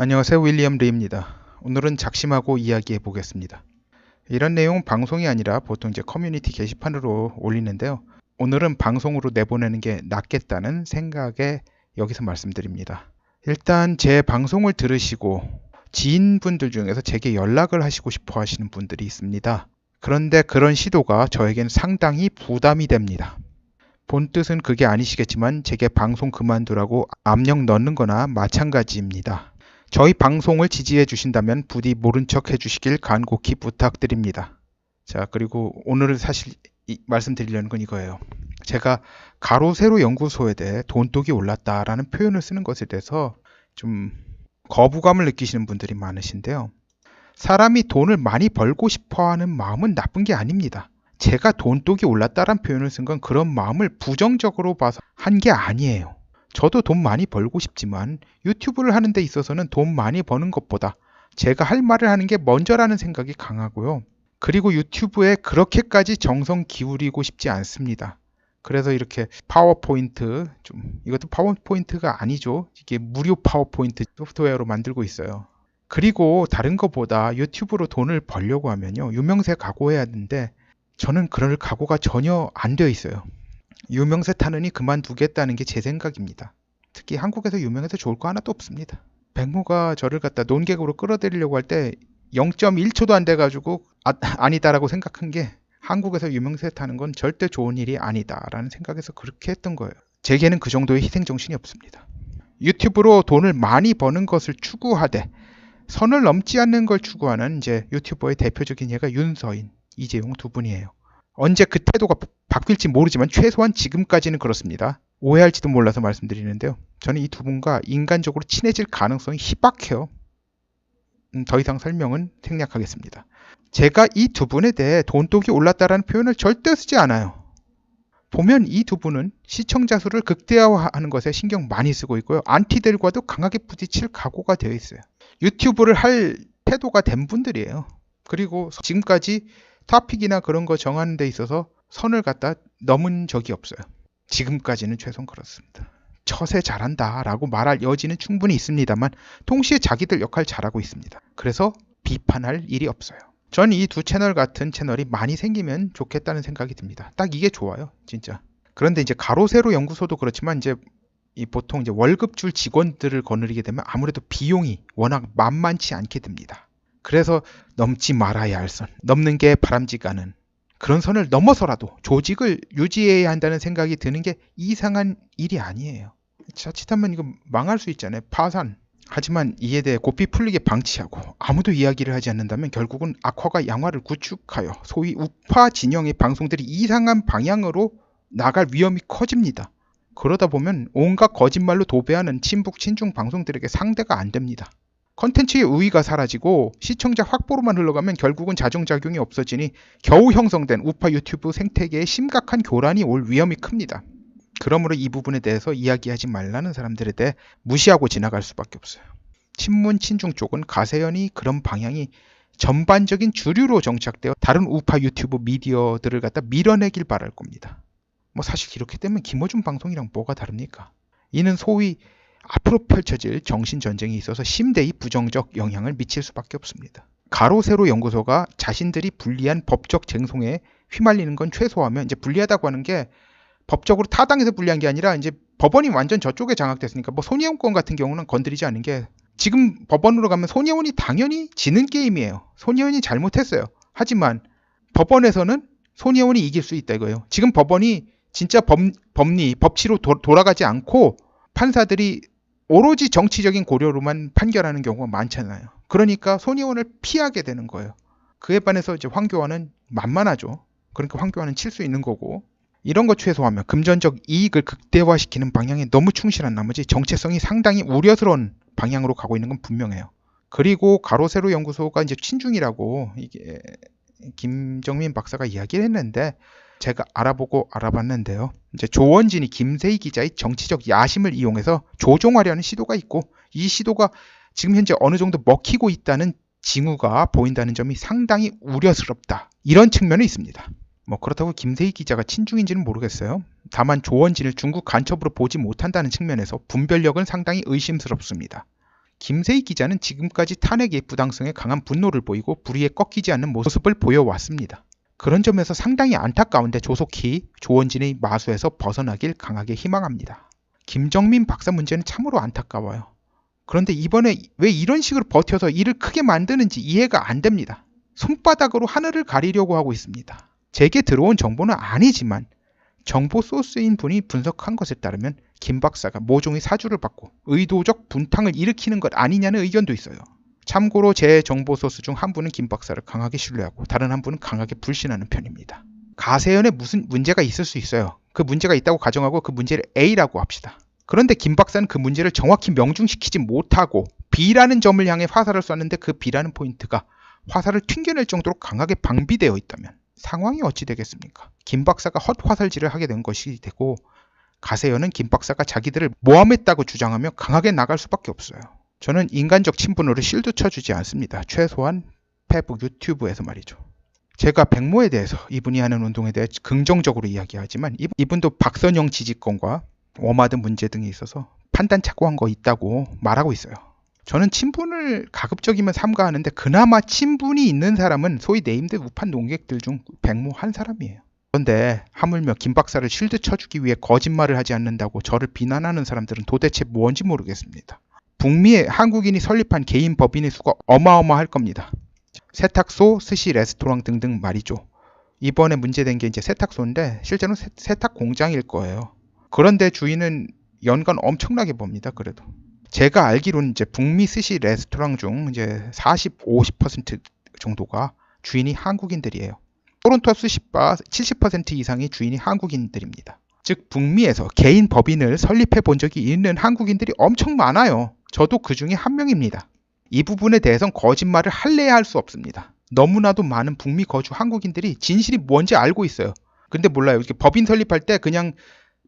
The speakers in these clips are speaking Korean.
안녕하세요. 윌리엄 리입니다. 오늘은 작심하고 이야기해 보겠습니다. 이런 내용은 방송이 아니라 보통 이제 커뮤니티 게시판으로 올리는데요. 오늘은 방송으로 내보내는 게 낫겠다는 생각에 여기서 말씀드립니다. 일단 제 방송을 들으시고 지인분들 중에서 제게 연락을 하시고 싶어 하시는 분들이 있습니다. 그런데 그런 시도가 저에겐 상당히 부담이 됩니다. 본 뜻은 그게 아니시겠지만 제게 방송 그만두라고 압력 넣는 거나 마찬가지입니다. 저희 방송을 지지해 주신다면 부디 모른 척 해주시길 간곡히 부탁드립니다. 자, 그리고 오늘 사실 말씀드리려는 건 이거예요. 제가 가로세로 연구소에 대해 돈독이 올랐다라는 표현을 쓰는 것에 대해서 좀 거부감을 느끼시는 분들이 많으신데요. 사람이 돈을 많이 벌고 싶어 하는 마음은 나쁜 게 아닙니다. 제가 돈독이 올랐다라는 표현을 쓴 건 그런 마음을 부정적으로 봐서 한 게 아니에요. 저도 돈 많이 벌고 싶지만 유튜브를 하는 데 있어서는 돈 많이 버는 것보다 제가 할 말을 하는 게 먼저라는 생각이 강하고요. 그리고 유튜브에 그렇게까지 정성 기울이고 싶지 않습니다. 그래서 이렇게 파워포인트, 이것도 파워포인트가 아니죠. 이게 무료 파워포인트 소프트웨어로 만들고 있어요. 그리고 다른 것보다 유튜브로 돈을 벌려고 하면요. 유명세 각오해야 하는데 저는 그럴 각오가 전혀 안 되어 있어요. 유명세 타느니 그만두겠다는 게 제 생각입니다. 특히 한국에서 유명해서 좋을 거 하나도 없습니다. 백모가 저를 갖다 논객으로 끌어들이려고 할 때 0.1초도 안 돼가지고 아니다라고 생각한 게 한국에서 유명세 타는 건 절대 좋은 일이 아니다라는 생각에서 그렇게 했던 거예요. 제게는 그 정도의 희생정신이 없습니다. 유튜브로 돈을 많이 버는 것을 추구하되 선을 넘지 않는 걸 추구하는 이제 유튜버의 대표적인 예가 윤서인, 이재용 두 분이에요. 언제 그 태도가 바뀔지 모르지만 최소한 지금까지는 그렇습니다. 오해할지도 몰라서 말씀드리는데요. 저는 이 두 분과 인간적으로 친해질 가능성이 희박해요. 더 이상 설명은 생략하겠습니다. 제가 이 두 분에 대해 돈독이 올랐다라는 표현을 절대 쓰지 않아요. 보면 이 두 분은 시청자 수를 극대화하는 것에 신경 많이 쓰고 있고요. 안티들과도 강하게 부딪힐 각오가 되어 있어요. 유튜브를 할 태도가 된 분들이에요. 그리고 지금까지 토픽이나 그런 거 정하는 데 있어서 선을 갖다 넘은 적이 없어요. 지금까지는 최소한 그렇습니다. 처세 잘한다 라고 말할 여지는 충분히 있습니다만 동시에 자기들 역할 잘하고 있습니다. 그래서 비판할 일이 없어요. 전 이 두 채널 같은 채널이 많이 생기면 좋겠다는 생각이 듭니다. 딱 이게 좋아요, 진짜. 그런데 이제 가로세로 연구소도 그렇지만 이제 보통 이제 월급 줄 직원들을 거느리게 되면 아무래도 비용이 워낙 만만치 않게 듭니다. 그래서 넘지 말아야 할 선, 넘는 게 바람직 않은 그런 선을 넘어서라도 조직을 유지해야 한다는 생각이 드는 게 이상한 일이 아니에요. 자칫하면 이거 망할 수 있잖아요. 파산. 하지만 이에 대해 고삐 풀리게 방치하고 아무도 이야기를 하지 않는다면 결국은 악화가 양화를 구축하여 소위 우파 진영의 방송들이 이상한 방향으로 나갈 위험이 커집니다. 그러다 보면 온갖 거짓말로 도배하는 친북 친중 방송들에게 상대가 안 됩니다. 컨텐츠의 우위가 사라지고 시청자 확보로만 흘러가면 결국은 자정작용이 없어지니 겨우 형성된 우파 유튜브 생태계에 심각한 교란이 올 위험이 큽니다. 그러므로 이 부분에 대해서 이야기하지 말라는 사람들에 대해 무시하고 지나갈 수밖에 없어요. 친문 친중 쪽은 가세연이 그런 방향이 전반적인 주류로 정착되어 다른 우파 유튜브 미디어들을 갖다 밀어내길 바랄 겁니다. 사실 이렇게 되면 김어준 방송이랑 뭐가 다릅니까? 이는 소위 앞으로 펼쳐질 정신전쟁에 있어서 심대히 부정적 영향을 미칠 수밖에 없습니다. 가로세로 연구소가 자신들이 불리한 법적 쟁송에 휘말리는 건 최소화하면 이제 불리하다고 하는 게 법적으로 타당해서 불리한 게 아니라 이제 법원이 완전 저쪽에 장악됐으니까 손혜원 건 같은 경우는 건드리지 않는 게 지금 법원으로 가면 손혜원이 당연히 지는 게임이에요. 손혜원이 잘못했어요. 하지만 법원에서는 손혜원이 이길 수 있다 이거예요. 지금 법원이 진짜 법리, 법치로 돌아가지 않고 판사들이 오로지 정치적인 고려로만 판결하는 경우가 많잖아요. 그러니까 손혜원을 피하게 되는 거예요. 그에 반해서 이제 황교안은 만만하죠. 그러니까 황교안은 칠 수 있는 거고 이런 거 최소화하면 금전적 이익을 극대화시키는 방향에 너무 충실한 나머지 정체성이 상당히 우려스러운 방향으로 가고 있는 건 분명해요. 그리고 가로세로 연구소가 이제 친중이라고 이게 김정민 박사가 이야기를 했는데 제가 알아봤는데요. 이제 조원진이 김세희 기자의 정치적 야심을 이용해서 조종하려는 시도가 있고 이 시도가 지금 현재 어느 정도 먹히고 있다는 징후가 보인다는 점이 상당히 우려스럽다. 이런 측면이 있습니다. 그렇다고 김세희 기자가 친중인지는 모르겠어요. 다만 조원진을 중국 간첩으로 보지 못한다는 측면에서 분별력은 상당히 의심스럽습니다. 김세희 기자는 지금까지 탄핵의 부당성에 강한 분노를 보이고 불의에 꺾이지 않는 모습을 보여왔습니다. 그런 점에서 상당히 안타까운데 조속히 조원진의 마수에서 벗어나길 강하게 희망합니다. 김정민 박사 문제는 참으로 안타까워요. 그런데 이번에 왜 이런 식으로 버텨서 일을 크게 만드는지 이해가 안 됩니다. 손바닥으로 하늘을 가리려고 하고 있습니다. 제게 들어온 정보는 아니지만 정보 소스인 분이 분석한 것에 따르면 김 박사가 모종의 사주를 받고 의도적 분탕을 일으키는 것 아니냐는 의견도 있어요. 참고로 제 정보 소스 중 한 분은 김 박사를 강하게 신뢰하고 다른 한 분은 강하게 불신하는 편입니다. 가세연에 무슨 문제가 있을 수 있어요. 그 문제가 있다고 가정하고 그 문제를 A라고 합시다. 그런데 김 박사는 그 문제를 정확히 명중시키지 못하고 B라는 점을 향해 화살을 쐈는데 그 B라는 포인트가 화살을 튕겨낼 정도로 강하게 방비되어 있다면 상황이 어찌 되겠습니까? 김 박사가 헛화살질을 하게 된 것이 되고 가세연은 김 박사가 자기들을 모함했다고 주장하며 강하게 나갈 수밖에 없어요. 저는 인간적 친분으로 실드 쳐주지 않습니다. 최소한 페북 유튜브에서 말이죠. 제가 백모에 대해서 이분이 하는 운동에 대해 긍정적으로 이야기하지만 이분도 박선영 지지권과 워마드 문제 등에 있어서 판단 착오한 거 있다고 말하고 있어요. 저는 친분을 가급적이면 삼가하는데 그나마 친분이 있는 사람은 소위 네임드 우판 농객들 중 백모 한 사람이에요. 그런데 하물며 김 박사를 실드 쳐주기 위해 거짓말을 하지 않는다고 저를 비난하는 사람들은 도대체 뭔지 모르겠습니다. 북미에 한국인이 설립한 개인 법인의 수가 어마어마할 겁니다. 세탁소, 스시, 레스토랑 등등 말이죠. 이번에 문제된 게 이제 세탁소인데 실제로는 세탁 공장일 거예요. 그런데 주인은 연간 엄청나게 법니다. 그래도 제가 알기로는 이제 북미 스시 레스토랑 중 이제 40, 50% 정도가 주인이 한국인들이에요. 토론토 스시바 70% 이상의 주인이 한국인들입니다. 즉 북미에서 개인 법인을 설립해 본 적이 있는 한국인들이 엄청 많아요. 저도 그 중에 한 명입니다. 이 부분에 대해서는 거짓말을 할래야 할 수 없습니다. 너무나도 많은 북미 거주 한국인들이 진실이 뭔지 알고 있어요. 근데 몰라요. 이렇게 법인 설립할 때 그냥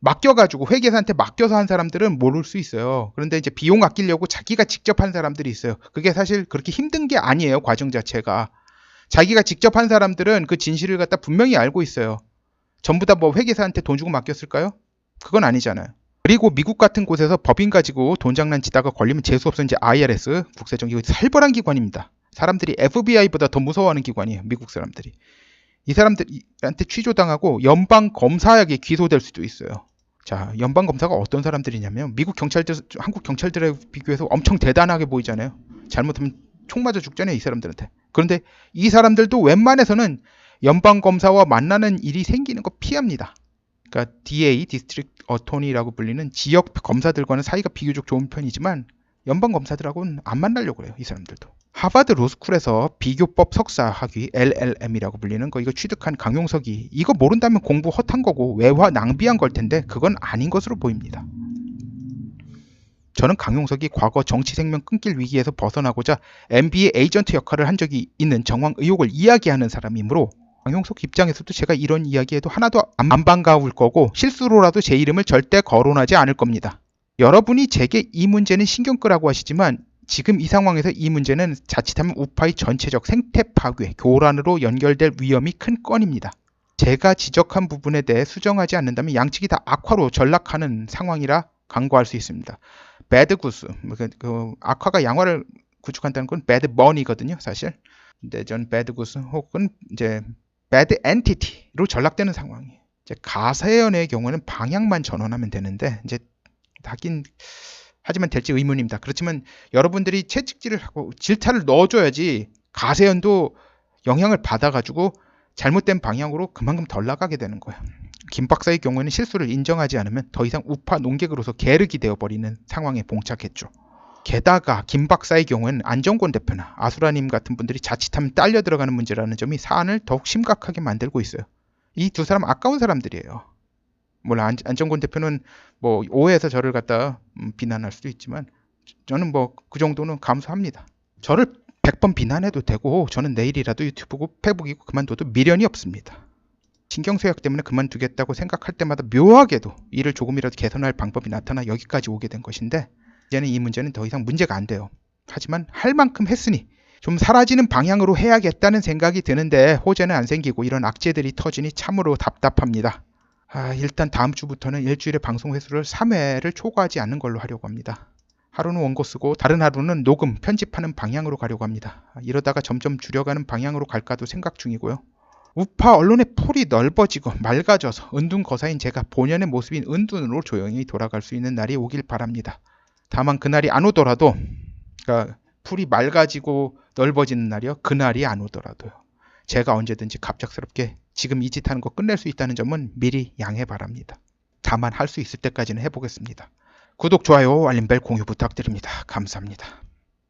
맡겨가지고 회계사한테 맡겨서 한 사람들은 모를 수 있어요. 그런데 이제 비용 아끼려고 자기가 직접 한 사람들이 있어요. 그게 사실 그렇게 힘든 게 아니에요. 과정 자체가. 자기가 직접 한 사람들은 그 진실을 갖다 분명히 알고 있어요. 전부 다 뭐 회계사한테 돈 주고 맡겼을까요? 그건 아니잖아요. 그리고 미국 같은 곳에서 법인 가지고 돈 장난치다가 걸리면 재수없어 이제 IRS, 국세정기 살벌한 기관입니다. 사람들이 FBI보다 더 무서워하는 기관이에요. 미국 사람들이. 이 사람들한테 취조당하고 연방검사에게 기소될 수도 있어요. 자, 연방검사가 어떤 사람들이냐면 미국 경찰들, 한국 경찰들에 비교해서 엄청 대단하게 보이잖아요. 잘못하면 총 맞아 죽잖아요. 이 사람들한테. 그런데 이 사람들도 웬만해서는 연방검사와 만나는 일이 생기는 거 피합니다. 그러니까 DA, 디스트릭트 어토니라고 불리는 지역 검사들과는 사이가 비교적 좋은 편이지만 연방검사들하고는 안 만나려고 그래요. 이 사람들도. 하버드 로스쿨에서 비교법 석사 학위 LLM이라고 불리는 거 이거 취득한 강용석이 이거 모른다면 공부 헛한 거고 외화 낭비한 걸 텐데 그건 아닌 것으로 보입니다. 저는 강용석이 과거 정치 생명 끊길 위기에서 벗어나고자 MB의 에이전트 역할을 한 적이 있는 정황 의혹을 이야기하는 사람이므로 강용석 입장에서도 제가 이런 이야기에도 하나도 안 반가울 거고 실수로라도 제 이름을 절대 거론하지 않을 겁니다. 여러분이 제게 이 문제는 신경 끄라고 하시지만 지금 이 상황에서 이 문제는 자칫하면 우파의 전체적 생태 파괴, 교란으로 연결될 위험이 큰 건입니다. 제가 지적한 부분에 대해 수정하지 않는다면 양측이 다 악화로 전락하는 상황이라 강구할 수 있습니다. 배드 구스, 악화가 양화를 구축한다는 건 배드 머니거든요, 사실. 근데 전 배드 구스 혹은 이제 배드 엔티티로 전락되는 상황이에요. 이제 가세연의 경우는 방향만 전환하면 되는데 이제 하지만 될지 의문입니다. 그렇지만 여러분들이 채찍질을 하고 질타를 넣어줘야지 가세연도 영향을 받아가지고 잘못된 방향으로 그만큼 덜 나가게 되는 거예요. 김 박사의 경우에는 실수를 인정하지 않으면 더 이상 우파 농객으로서 계륵이 되어버리는 상황에 봉착했죠. 게다가 김 박사의 경우에는 안정권 대표나 아수라님 같은 분들이 자칫하면 딸려 들어가는 문제라는 점이 사안을 더욱 심각하게 만들고 있어요. 이 두 사람 아까운 사람들이에요. 물론 안정권 대표는 뭐 오해해서 저를 갖다 비난할 수도 있지만 저는 뭐 그 정도는 감수합니다. 저를 100번 비난해도 되고 저는 내일이라도 유튜브고 페북이고 그만둬도 미련이 없습니다. 신경쇠약 때문에 그만두겠다고 생각할 때마다 묘하게도 이를 조금이라도 개선할 방법이 나타나 여기까지 오게 된 것인데 이제는 이 문제는 더 이상 문제가 안 돼요. 하지만 할 만큼 했으니 좀 사라지는 방향으로 해야겠다는 생각이 드는데 호재는 안 생기고 이런 악재들이 터지니 참으로 답답합니다. 일단 다음 주부터는 일주일에 방송 횟수를 3회를 초과하지 않는 걸로 하려고 합니다. 하루는 원고 쓰고 다른 하루는 녹음, 편집하는 방향으로 가려고 합니다. 이러다가 점점 줄여가는 방향으로 갈까도 생각 중이고요. 우파 언론의 풀이 넓어지고 맑아져서 은둔거사인 제가 본연의 모습인 은둔으로 조용히 돌아갈 수 있는 날이 오길 바랍니다. 다만 그날이 안 오더라도, 그러니까 풀이 맑아지고 넓어지는 날이요, 그날이 안 오더라도요, 제가 언제든지 갑작스럽게 지금 이 짓 하는 거 끝낼 수 있다는 점은 미리 양해 바랍니다. 다만 할 수 있을 때까지는 해보겠습니다. 구독, 좋아요, 알림벨 공유 부탁드립니다. 감사합니다.